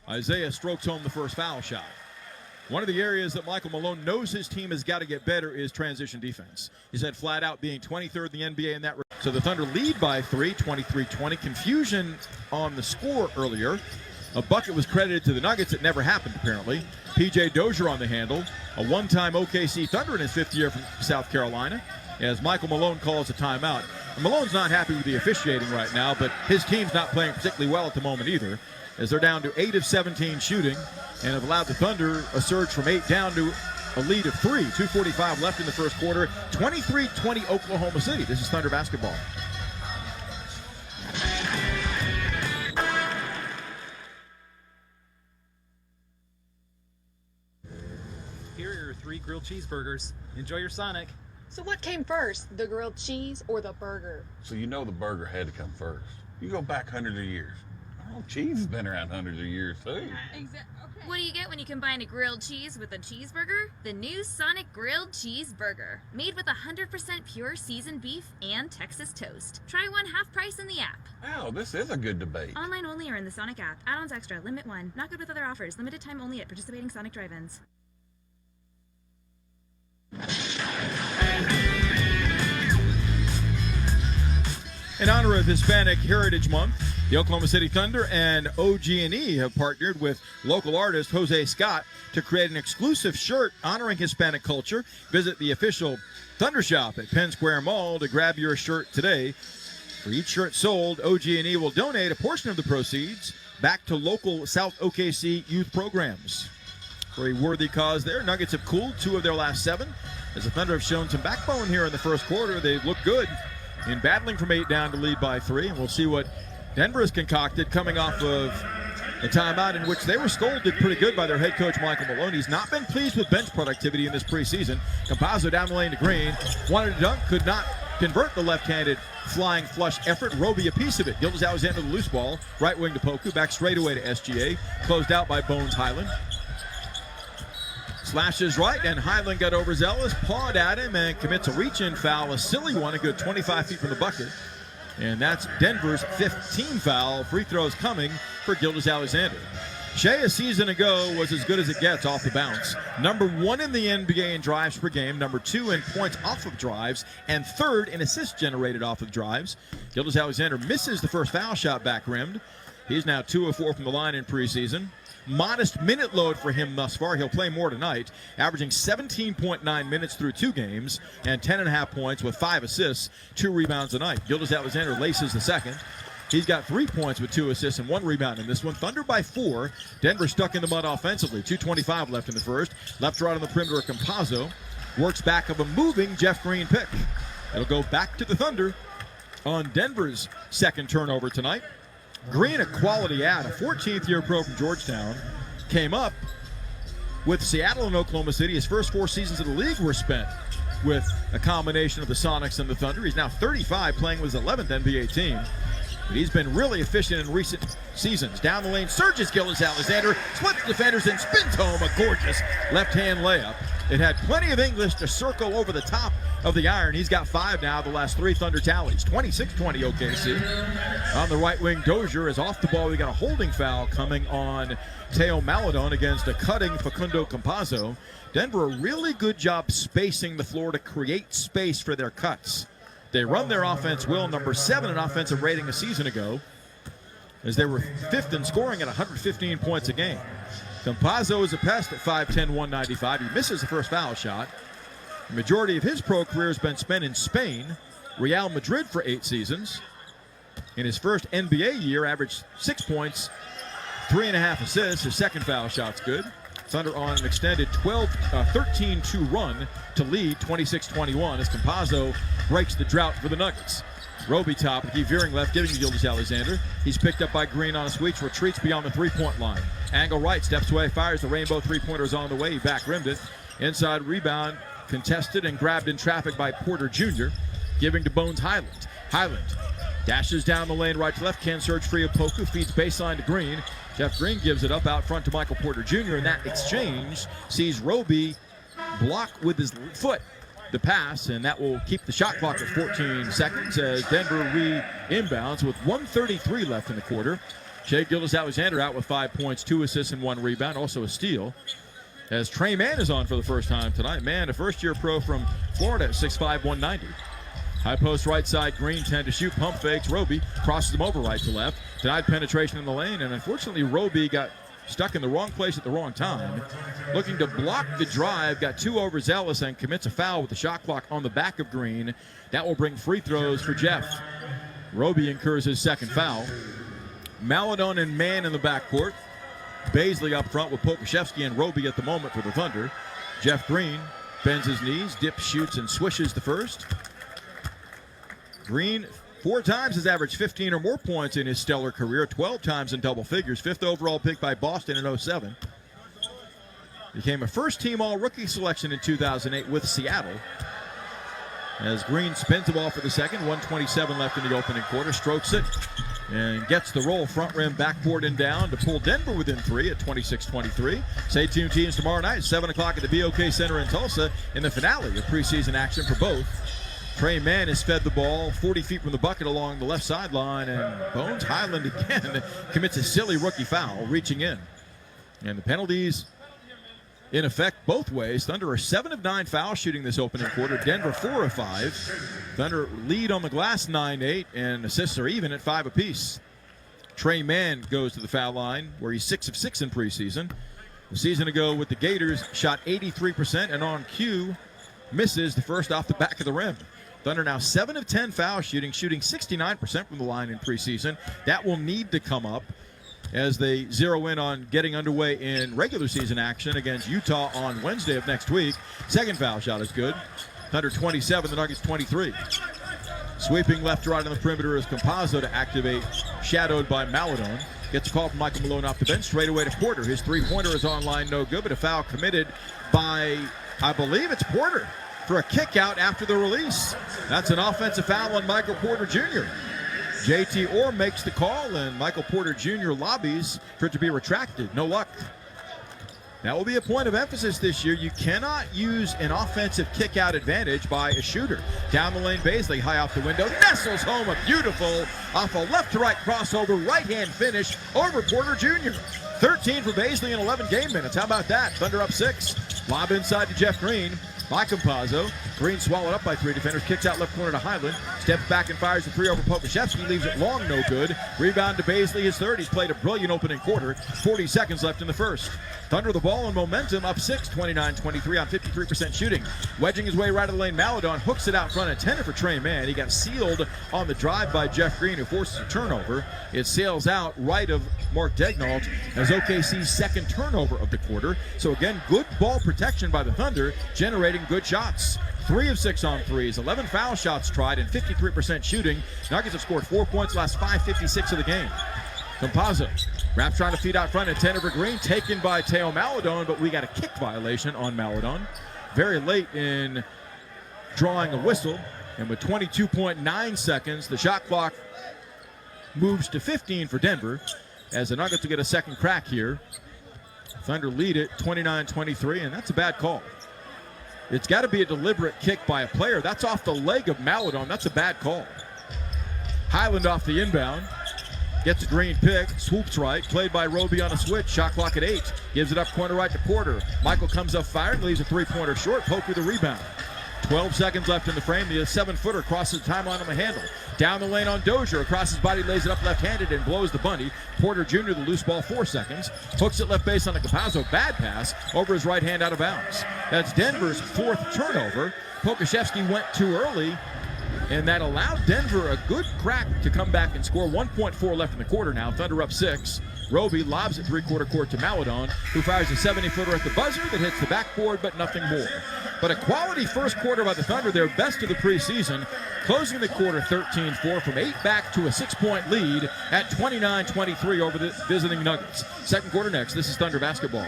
Isaiah strokes home the first foul shot. One of the areas that Michael Malone knows his team has got to get better is transition defense. He said flat out being 23rd in the NBA in that. So the Thunder lead by 3, 23-20. Confusion on the score earlier. A bucket was credited to the Nuggets. It never happened, apparently. P.J. Dozier on the handle. A one-time OKC Thunder in his 5th year from South Carolina, as Michael Malone calls a timeout. And Malone's not happy with the officiating right now, but his team's not playing particularly well at the moment either, as they're down to 8 of 17 shooting and have allowed the Thunder a surge from 8 down to a lead of 3. 2:45 left in the first quarter. 23-20 Oklahoma City. This is Thunder basketball. Here are your 3 grilled cheeseburgers. Enjoy your Sonic. So what came first, the grilled cheese or the burger? So you know the burger had to come first. You go back hundreds of years. Oh, cheese has been around hundreds of years too. Okay. What do you get when you combine a grilled cheese with a cheeseburger? The new Sonic Grilled Cheeseburger, made with 100% pure seasoned beef and Texas toast. Try one half price in the app. Oh, this is a good debate. Online only or in the Sonic app. Add-ons extra. Limit 1. Not good with other offers. Limited time only at participating Sonic drive-ins. In honor of Hispanic Heritage Month, the Oklahoma City Thunder and OG&E have partnered with local artist Jose Scott to create an exclusive shirt honoring Hispanic culture. Visit the official Thunder shop at Penn Square Mall to grab your shirt today. For each shirt sold, OG&E will donate a portion of the proceeds back to local South OKC youth programs. Very worthy cause there. Nuggets have cooled 2 of their last 7. As the Thunder have shown some backbone here in the first quarter, they've looked good in battling from 8 down to lead by 3. And we'll see what Denver has concocted coming off of a timeout in which they were scolded pretty good by their head coach, Michael Malone. He's not been pleased with bench productivity in this preseason. Campazzo down the lane to Green. Wanted to dunk, could not convert the left-handed flying flush effort. Roby a piece of it. Gilgeous-Alexander the loose ball. Right wing to Poku. Back straight away to SGA. Closed out by Bones Highland. Slashes right, and Highland got overzealous, pawed at him, and commits a reach-in foul, a silly one, a good 25 feet from the bucket. And that's Denver's 5th team foul. Free throws coming for Gilgeous-Alexander. Shea a season ago was as good as it gets off the bounce. Number 1 in the NBA in drives per game, number 2 in points off of drives, and 3rd in assists generated off of drives. Gilgeous-Alexander misses the first foul shot back rimmed. He's now 2 of 4 from the line in preseason. Modest minute load for him thus far. He'll play more tonight, averaging 17.9 minutes through 2 games and 10.5 points with 5 assists, 2 rebounds a night. Gilgeous-Alexander laces the second. He's got 3 points with 2 assists and 1 rebound in this one. Thunder by 4. Denver stuck in the mud offensively. 2:25 left in the first. Left right on the perimeter of Campazzo. Works back of a moving Jeff Green pick. It'll go back to the Thunder on Denver's second turnover tonight. Green, a quality ad, a 14th-year pro from Georgetown, came up with Seattle and Oklahoma City. His first 4 seasons of the league were spent with a combination of the Sonics and the Thunder. He's now 35, playing with his 11th NBA team. But he's been really efficient in recent seasons. Down the lane, surges Gilgeous-Alexander, splits defenders and spins home a gorgeous left-hand layup. It had plenty of English to circle over the top of the iron. He's got 5 now, the last 3 Thunder tallies. 26-20 OKC. On the right wing, Dozier is off the ball. We got a holding foul coming on Teo Maledon against a cutting Facundo Campazzo. Denver, a really good job spacing the floor to create space for their cuts. They run their offense well, number 7 in offensive rating a season ago, as they were 5th in scoring at 115 points a game. Campazzo is a pest at 5'10", 195. He misses the first foul shot. The majority of his pro career has been spent in Spain, Real Madrid for 8 seasons. In his first NBA year, averaged 6 points, 3.5 assists. His second foul shot's good. Thunder on an extended 13-2 run to lead 26-21 as Campazzo breaks the drought for the Nuggets. Roby top, keep veering left, giving to Gilgeous-Alexander. He's picked up by Green on a sweep, retreats beyond the 3-point line. Angle right, steps away, fires the rainbow 3-pointers on the way. He back rimmed it. Inside rebound, contested and grabbed in traffic by Porter Jr., giving to Bones Highland. Highland dashes down the lane right to left, can surge free of Poku, feeds baseline to Green. Jeff Green gives it up out front to Michael Porter Jr., and that exchange sees Roby block with his foot the pass, and that will keep the shot clock at 14 seconds as Denver re-inbounds with 1:33 left in the quarter. Shea Gilgeous-Alexander out with 5 points, 2 assists, and 1 rebound, also a steal. As Trey Mann is on for the first time tonight. Mann, a first-year pro from Florida, 6'5", 190. High post right side, Green 10 to shoot, pump fakes. Roby crosses them over right to left. Denied penetration in the lane, and unfortunately Roby got stuck in the wrong place at the wrong time. Looking to block the drive, got too overzealous and commits a foul with the shot clock on the back of Green. That will bring free throws for Jeff. Roby incurs his second foul. Maladon and Mann in the backcourt. Baisley up front with Pokuševski and Roby at the moment for the Thunder. Jeff Green bends his knees, dips, shoots, and swishes the first. Green 4 times has averaged 15 or more points in his stellar career, 12 times in double figures, 5th overall pick by Boston in 07. Became a first-team all-rookie selection in 2008 with Seattle. As Green spins the ball for the second, 1:27 left in the opening quarter, strokes it, and gets the roll front rim, backboard and down to pull Denver within 3 at 26-23. Stay tuned, teams, tomorrow night, 7 o'clock at the BOK Center in Tulsa in the finale of preseason action for both. Trey Mann has fed the ball 40 feet from the bucket along the left sideline, and Bones Highland again commits a silly rookie foul, reaching in. And the penalties in effect both ways. Thunder are 7 of 9 foul shooting this opening quarter. Denver 4 of 5. Thunder lead on the glass 9-8, and assists are even at 5 apiece. Trey Mann goes to the foul line, where he's 6 of 6 in preseason. A season ago with the Gators, shot 83%, and on cue, misses the first off the back of the rim. Thunder now 7 of 10 foul shooting 69% from the line in preseason. That will need to come up as they zero in on getting underway in regular season action against Utah on Wednesday of next week. Second foul shot is good. Thunder 27, the Nuggets 23. Sweeping left to right on the perimeter is Campazzo to activate, shadowed by Maladon. Gets a call from Michael Malone off the bench, straight away to Porter. His three-pointer is online, no good, but a foul committed by, I believe it's Porter, for a kick out after the release. That's an offensive foul on Michael Porter Jr. J.T. Orr makes the call, and Michael Porter Jr. lobbies for it to be retracted. No luck. That will be a point of emphasis this year. You cannot use an offensive kick-out advantage by a shooter. Down the lane, Baisley, high off the window, nestles home a beautiful off a left-to-right crossover, right-hand finish over Porter Jr. 13 for Baisley in 11 game minutes. How about that? Thunder up 6. Lob inside to Jeff Green. By Campazzo. Green swallowed up by 3 defenders. Kicks out left corner to Highland. Steps back and fires the 3 over Pokuševski. Leaves it long, no good. Rebound to Baisley, his third. He's played a brilliant opening quarter. 40 seconds left in the first. Thunder the ball and momentum up 6, 29-23 on 53% shooting. Wedging his way right of the lane, Maladon hooks it out front, intended for Trey Mann. He got sealed on the drive by Jeff Green, who forces a turnover. It sails out right of Mark Degnault as OKC's second turnover of the quarter. So again, good ball protection by the Thunder, generating good shots. 3 of 6 on threes, 11 foul shots tried, and 53% shooting. Nuggets have scored 4 points last 5:56 of the game. Campazzo wraps trying to feed out front, intended for Green, taken by Teo Maladon, but we got a kick violation on Maladon. Very late in drawing a whistle, and with 22.9 seconds, the shot clock moves to 15 for Denver, as the Nuggets will get a second crack here. Thunder lead it 29-23, and that's a bad call. It's got to be a deliberate kick by a player. That's off the leg of Maladon. That's a bad call. Highland off the inbound. Gets a Green pick, swoops right, played by Roby on a switch, shot clock at 8. Gives it up corner right to Porter. Michael comes up firing, leaves a 3-pointer short, Poke with the rebound. 12 seconds left in the frame, the 7-footer crosses the timeline on the handle. Down the lane on Dozier, across his body, lays it up left-handed and blows the bunny. Porter Jr., the loose ball, 4 seconds. Hooks it left base on the Campazzo, bad pass, over his right hand out of bounds. That's Denver's 4th turnover. Pokuševski went too early, and that allowed Denver a good crack to come back and score. 1.4 left in the quarter now. Thunder up 6. Roby lobs it three-quarter court to Maladon, who fires a 70-footer at the buzzer that hits the backboard, but nothing more. But a quality first quarter by the Thunder, their best of the preseason, closing the quarter 13-4 from 8 back to a 6-point lead at 29-23 over the visiting Nuggets. Second quarter next. This is Thunder basketball.